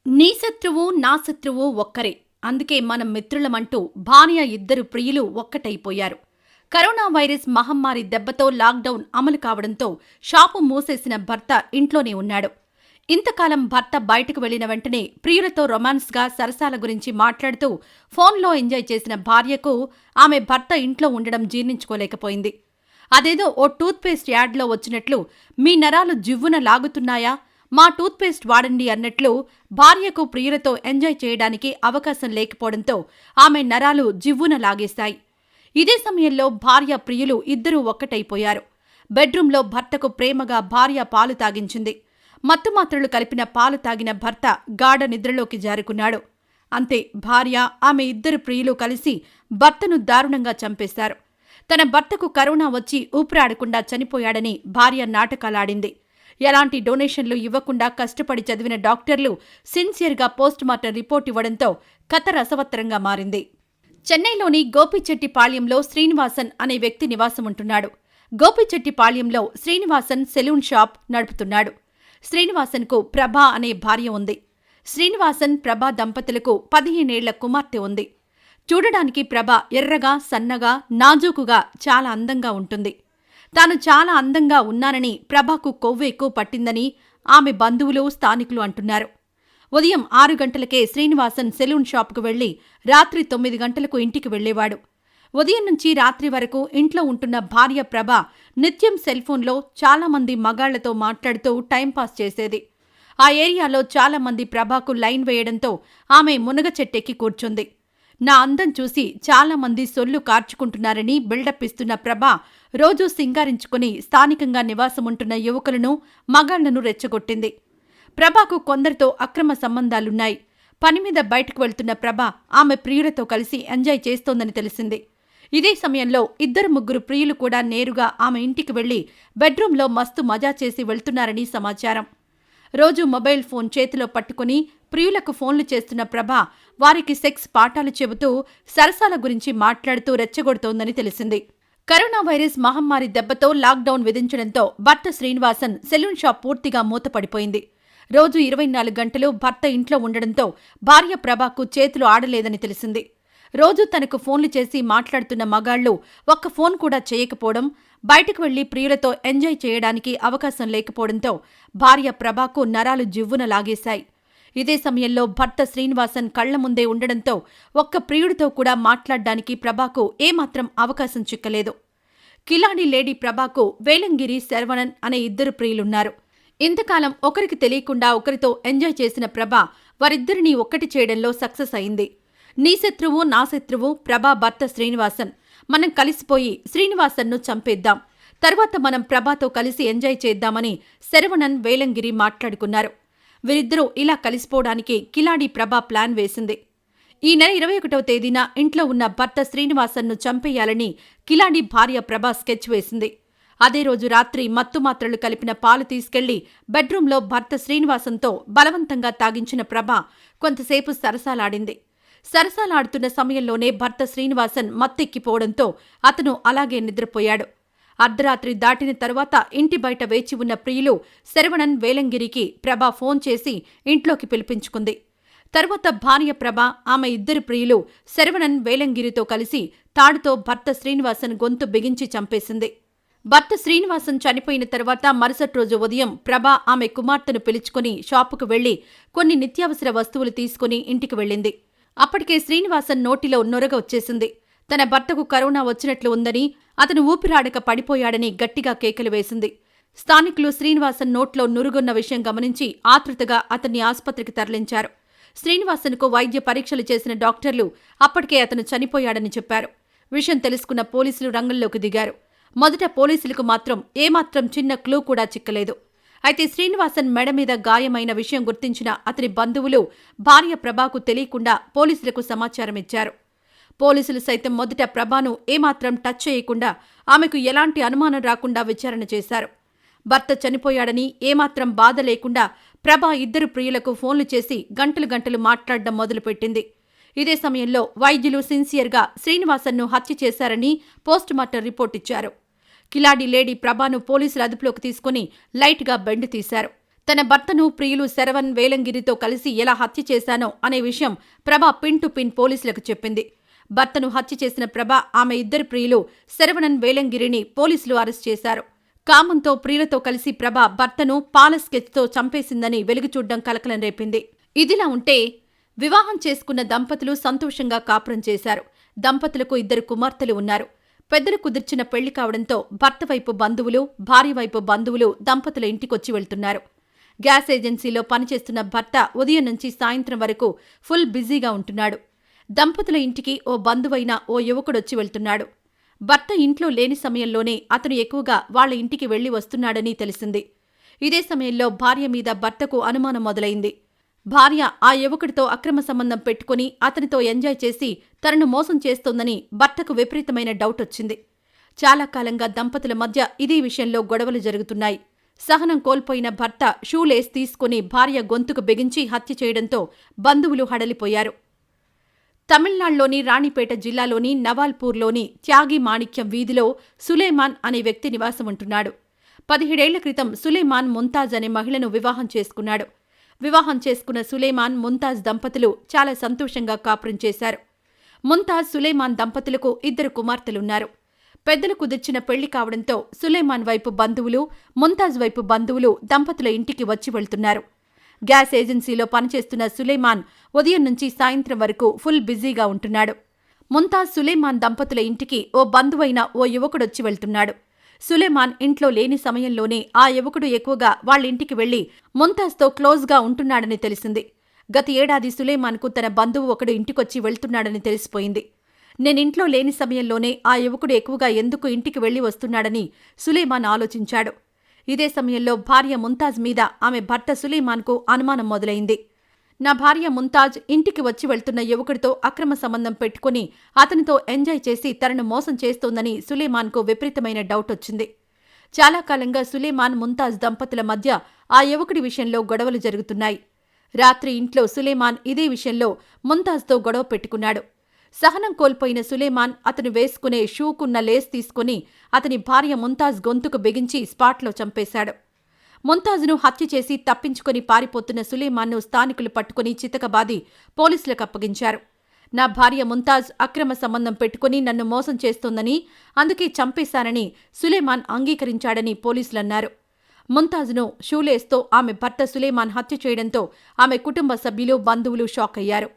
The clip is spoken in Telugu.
నీ శత్రువు నా శత్రువు ఒక్కరే. అందుకే మనం మిత్రులమంటూ భార్య ఇద్దరు ప్రియులు ఒక్కటైపోయారు. కరోనా వైరస్ మహమ్మారి దెబ్బతో లాక్డౌన్ అమలు కావడంతో షాపు మూసేసిన భర్త ఇంట్లోనే ఉన్నాడు. ఇంతకాలం భర్త బయటకు వెళ్లిన వెంటనే ప్రియులతో రొమాన్స్గా సరసాల గురించి మాట్లాడుతూ ఫోన్లో ఎంజాయ్ చేసిన భార్యకు ఆమె భర్త ఇంట్లో ఉండడం జీర్ణించుకోలేకపోయింది. అదేదో ఓ టూత్పేస్ట్ యాడ్లో వచ్చినట్లు మీ నరాలు జివ్వున లాగుతున్నాయా, మా టూత్పేస్ట్ వాడండి అన్నట్లు భార్యకు ప్రియులతో ఎంజాయ్ చేయడానికి అవకాశం లేకపోవడంతో ఆమె నరాలు జివ్వున లాగేశాయి. ఇదే సమయంలో భార్య ప్రియులు ఇద్దరూ ఒక్కటైపోయారు. బెడ్రూంలో భర్తకు ప్రేమగా భార్య పాలు తాగించింది. మత్తుమాత్రలు కలిపిన పాలు తాగిన భర్త గాఢ నిద్రలోకి జారుకున్నాడు. అంతే, భార్య ఆమె ఇద్దరు ప్రియులు కలిసి భర్తను దారుణంగా చంపేశారు. తన భర్తకు కరోనా వచ్చి ఊపిరాడకుండా చనిపోయాడని భార్య నాటకాలాడింది. ఎలాంటి డొనేషన్లు ఇవ్వకుండా కష్టపడి చదివిన డాక్టర్లు సిన్సియర్గా పోస్టుమార్టం రిపోర్ట్ ఇవ్వడంతో కథ రసవత్తరంగా మారింది. చెన్నైలోని గోపిచెట్టిపాళ్యంలో శ్రీనివాసన్ అనే వ్యక్తి నివాసముంటున్నాడు. గోపిచెట్టిపాళ్యంలో శ్రీనివాసన్ సెలూన్ షాప్ నడుపుతున్నాడు. శ్రీనివాసన్కు ప్రభా అనే భార్య ఉంది. శ్రీనివాసన్ ప్రభా దంపతులకు 15 ఏళ్ల కుమార్తె ఉంది. చూడడానికి ప్రభ ఎర్రగా, సన్నగా, నాజూకుగా చాలా అందంగా ఉంటుంది. తాను చాలా అందంగా ఉన్నానని ప్రభకు కొవ్వు ఎక్కువ పట్టిందని ఆమె బంధువులు, స్థానికులు అంటున్నారు. ఉదయం 6 గంటలకే శ్రీనివాసన్ సెలూన్ షాప్కు వెళ్లి రాత్రి 9 గంటలకు ఇంటికి వెళ్లేవాడు. ఉదయం నుంచి రాత్రి వరకు ఇంట్లో ఉంటున్న భార్య ప్రభ నిత్యం సెల్ఫోన్లో చాలామంది మగాళ్లతో మాట్లాడుతూ టైంపాస్ చేసేది. ఆ ఏరియాలో చాలామంది ప్రభకు లైన్ వేయడంతో ఆమె మునగ చెట్టెక్కి కూర్చుంది. నా అందం చూసి చాలామంది సొల్లు కార్చుకుంటున్నారని బిల్డప్ ఇస్తున్న ప్రభ రోజూ సింగారించుకుని స్థానికంగా నివాసముంటున్న యువకులను, మగాళ్లను రెచ్చగొట్టింది. ప్రభకు కొందరితో అక్రమ సంబంధాలున్నాయి. పనిమీద బయటకు వెళ్తున్న ప్రభ ఆమె ప్రియులతో కలిసి ఎంజాయ్ చేస్తోందని తెలిసింది. ఇదే సమయంలో 2-3 ప్రియులు కూడా నేరుగా ఆమె ఇంటికి వెళ్లి బెడ్రూంలో మస్తు మజా చేసి వెళ్తున్నారని సమాచారం. రోజు మొబైల్ ఫోన్ చేతిలో పట్టుకుని ప్రియులకు ఫోన్లు చేస్తున్న ప్రభ వారికి సెక్స్ పాఠాలు చెబుతూ సరసాల గురించి మాట్లాడుతూ రెచ్చగొడుతోందని తెలిసింది. కరోనా వైరస్ మహమ్మారి దెబ్బతో లాక్డౌన్ విధించడంతో భర్త శ్రీనివాసన్ సెలూన్ షాప్ పూర్తిగా మూతపడిపోయింది. రోజు 24 గంటలు భర్త ఇంట్లో ఉండడంతో భార్య ప్రభకు చేతులు ఆడలేదని తెలిసింది. రోజు తనకు ఫోన్లు చేసి మాట్లాడుతున్న మగాళ్లు ఒక్క ఫోన్ కూడా చేయకపోవడం, బయటకు వెళ్లి ప్రియులతో ఎంజాయ్ చేయడానికి అవకాశం లేకపోవడంతో భార్య ప్రభకు నరాలు జివ్వున లాగేశాయి. ఇదే సమయంలో భర్త శ్రీనివాసన్ కళ్ల ముందే ఉండడంతో ఒక్క ప్రియుడితో కూడా మాట్లాడ్డానికి ప్రభకు ఏమాత్రం అవకాశం చిక్కలేదు. కిలాడి లేడీ ప్రభకు వేలంగిరి, శరవణన్ అనే 2 ప్రియులున్నారు. ఇంతకాలం ఒకరికి తెలియకుండా ఒకరితో ఎంజాయ్ చేసిన ప్రభ వారిద్దరినీ ఒక్కటి చేయడంలో సక్సెస్ అయింది. నీ శత్రువు నా శత్రువు ప్రభా భర్త శ్రీనివాసన్. మనం కలిసిపోయి శ్రీనివాసన్ను చంపేద్దాం, తర్వాత మనం ప్రభాతో కలిసి ఎంజాయ్ చేద్దామని శరవణన్, వేలంగిరి మాట్లాడుకున్నారు. వీరిద్దరూ ఇలా కలిసిపోవడానికి కిలాడి ప్రభ ప్లాన్ వేసింది. ఈ నెల 21వ తేదీన ఇంట్లో ఉన్న భర్త శ్రీనివాసన్ను చంపేయాలని కిలాడి భార్య ప్రభ స్కెచ్ వేసింది. అదే రోజు రాత్రి మత్తుమాత్రలు కలిపిన పాలు తీసుకెళ్లి బెడ్రూంలో భర్త శ్రీనివాసన్తో బలవంతంగా తాగించిన ప్రభ కొంతసేపు సరసాలాడింది. సరసాలాడుతున్న సమయంలోనే భర్త శ్రీనివాసన్ మత్తెక్కిపోవడంతో అతను అలాగే నిద్రపోయాడు. అర్ధరాత్రి దాటిన తరువాత ఇంటి బయట వేచి ఉన్న ప్రియులు శరవణన్, వేలంగిరికి ప్రభ ఫోన్ చేసి ఇంట్లోకి పిలిపించుకుంది. తరువాత భార్య ప్రభ ఆమె 2 ప్రియులు శరవణన్, వేలంగిరితో కలిసి తాడుతో భర్త శ్రీనివాసన్ గొంతు బిగించి చంపేసింది. భర్త శ్రీనివాసన్ చనిపోయిన తర్వాత మరుసటి రోజు ఉదయం ప్రభ ఆమె కుమార్తెను పిలుచుకుని షాపుకు వెళ్లి కొన్ని నిత్యావసర వస్తువులు తీసుకుని ఇంటికి వెళ్ళింది. అప్పటికే శ్రీనివాసన్ నోటిలో నొరగ వచ్చేసింది. తన భర్తకు కరోనా వచ్చినట్లు ఉందని, అతను ఊపిరాడక పడిపోయాడని గట్టిగా కేకలు వేసింది. స్థానికులు శ్రీనివాసన్ నోట్లో నురుగున్న విషయం గమనించి ఆతృతగా అతన్ని ఆస్పత్రికి తరలించారు. శ్రీనివాసన్కు వైద్య పరీక్షలు చేసిన డాక్టర్లు అప్పటికే అతను చనిపోయాడని చెప్పారు. విషయం తెలుసుకున్న పోలీసులు రంగంలోకి దిగారు. మొదట పోలీసులకు మాత్రం ఏమాత్రం చిన్న క్లూ కూడా చిక్కలేదు. అయితే శ్రీనివాసన్ మెడ మీద గాయమైన విషయం గుర్తించిన అతని బంధువులు భార్య ప్రభకు తెలియకుండా పోలీసులకు సమాచారమిచ్చారు. పోలీసులు సైతం మొదట ప్రభను ఏమాత్రం టచ్ చేయకుండా ఆమెకు ఎలాంటి అనుమానం రాకుండా విచారణ చేశారు. భర్త చనిపోయాడని ఏమాత్రం బాధ లేకుండా ప్రభ 2 ప్రియులకు ఫోన్లు చేసి గంటలు గంటలు మాట్లాడడం మొదలుపెట్టింది. ఇదే సమయంలో వైద్యులు సిన్సియర్గా శ్రీనివాసన్ను హత్య చేశారని పోస్టుమార్టం రిపోర్ట్ ఇచ్చారు. కిలాడి లేడీ ప్రభను పోలీసులు అదుపులోకి తీసుకుని లైట్గా బెండ్ తీశారు. తన భర్తను ప్రియులు శరవణ్ వేలంగిరితో కలిసి ఎలా హత్య చేశానో అనే విషయం ప్రభ పిన్ టు పిన్ పోలీసులకు చెప్పింది. భర్తను హత్య చేసిన ప్రభ, ఆమె ఇద్దరు ప్రియులు శరవణన్ వేలంగిరిని పోలీసులు అరెస్ట్ చేశారు. కామంతో ప్రియులతో కలిసి ప్రభ భర్తను పాల స్కెచ్తో చంపేసిందని వెలుగుచూడ్డం కలకలం రేపింది. ఇదిలా ఉంటే వివాహం చేసుకున్న దంపతులు సంతోషంగా కాపురం చేశారు. దంపతులకు 2 కుమార్తెలు ఉన్నారు. పెద్దలు కుదిర్చిన పెళ్లి కావడంతో భర్త వైపు బంధువులు, భార్య వైపు బంధువులు దంపతుల ఇంటికొచ్చి వెళ్తున్నారు. గ్యాస్ ఏజెన్సీలో పనిచేస్తున్న భర్త ఉదయం నుంచి సాయంత్రం వరకు ఫుల్ బిజీగా ఉంటున్నాడు. దంపతుల ఇంటికి ఓ బంధువైన ఓ యువకుడొచ్చి వెళ్తున్నాడు. భర్త ఇంట్లో లేని సమయంలోనే అతను ఎక్కువగా వాళ్ల ఇంటికి వెళ్లి వస్తున్నాడని తెలిసింది. ఇదే సమయంలో భార్య మీద భర్తకు అనుమానం మొదలైంది. భార్య ఆ యువకుడితో అక్రమ సంబంధం పెట్టుకుని అతనితో ఎంజాయ్ చేసి తనను మోసం చేస్తోందని భర్తకు విపరీతమైన డౌట్ వచ్చింది. చాలా కాలంగా దంపతుల మధ్య ఇదే విషయంలో గొడవలు జరుగుతున్నాయి. సహనం కోల్పోయిన భర్త షూలేస్ తీసుకుని భార్య గొంతుకు బిగించి హత్య చేయడంతో బంధువులు హడలిపోయారు. తమిళనాడులోని రాణిపేట జిల్లాలోని నవాల్పూర్లోని త్యాగి మాణిక్యం వీధిలో సులేమాన్ అనే వ్యక్తి నివాసం ఉంటున్నాడు. 17 ఏళ్ల క్రితం సులేమాన్ ముంతాజ్ అనే మహిళను వివాహం చేసుకున్నాడు. వివాహం చేసుకున్న సులేమాన్, ముంతాజ్ దంపతులు చాలా సంతోషంగా కాపురం చేశారు. ముంతాజ్, సులేమాన్ దంపతులకు 2 కుమార్తెలున్నారు. పెద్దలు కుదిర్చిన పెళ్లి కావడంతో సులేమాన్ వైపు బంధువులు, ముంతాజ్ వైపు బంధువులు దంపతుల ఇంటికి వచ్చి వెళ్తున్నారు. గ్యాస్ ఏజెన్సీలో పనిచేస్తున్న సులేమాన్ ఉదయం నుంచి సాయంత్రం వరకు ఫుల్ బిజీగా ఉంటున్నాడు. ముంతాజ్, సులేమాన్ దంపతుల ఇంటికి ఓ బంధువైన ఓ యువకుడొచ్చి వెళ్తున్నాడు. సులేమాన్ ఇంట్లో లేని సమయంలోనే ఆ యువకుడు ఎక్కువగా వాళ్ళింటికి వెళ్లి ముంతాజ్తో క్లోజ్గా ఉంటున్నాడని తెలిసింది. గత ఏడాది సులేమాన్కు తన బంధువు ఒకడు ఇంటికొచ్చి వెళ్తున్నాడని తెలిసిపోయింది. నేనింట్లో లేని సమయంలోనే ఆ యువకుడు ఎక్కువగా ఎందుకు ఇంటికి వెళ్లి వస్తున్నాడని సులేమాన్ ఆలోచించాడు. ఇదే సమయంలో భార్య ముంతాజ్ మీద ఆమె భర్త సులేమాన్కు అనుమానం మొదలైంది. నా భార్య ముంతాజ్ ఇంటికి వచ్చి వెళ్తున్న యువకుడితో అక్రమ సంబంధం పెట్టుకుని అతనితో ఎంజాయ్ చేసి తనను మోసం చేస్తోందని సులేమాన్కు విపరీతమైన డౌట్ వచ్చింది. చాలా కాలంగా సులేమాన్, ముంతాజ్ దంపతుల మధ్య ఆ యువకుడి విషయంలో గొడవలు జరుగుతున్నాయి. రాత్రి ఇంట్లో సులేమాన్ ఇదే విషయంలో ముంతాజ్తో గొడవ పెట్టుకున్నాడు. సహనం కోల్పోయిన సులేమాన్ అతను వేసుకునే షూకున్న లేస్ తీసుకుని అతని భార్య ముంతాజ్ గొంతుకు బిగించి స్పాట్లో చంపేశాడు. ముంతాజ్ను హత్య చేసి తప్పించుకుని పారిపోతున్న సులేమాన్ను స్థానికులు పట్టుకుని చితకబాది పోలీసులకు అప్పగించారు. నా భార్య ముంతాజ్ అక్రమ సంబంధం పెట్టుకుని నన్ను మోసం చేస్తోందని, అందుకే చంపేశానని సులేమాన్ అంగీకరించాడని పోలీసులన్నారు. ముంతాజ్ను షూలేస్తో ఆమె భర్త సులేమాన్ హత్య చేయడంతో ఆమె కుటుంబ సభ్యులు, బంధువులు షాక్ అయ్యారు.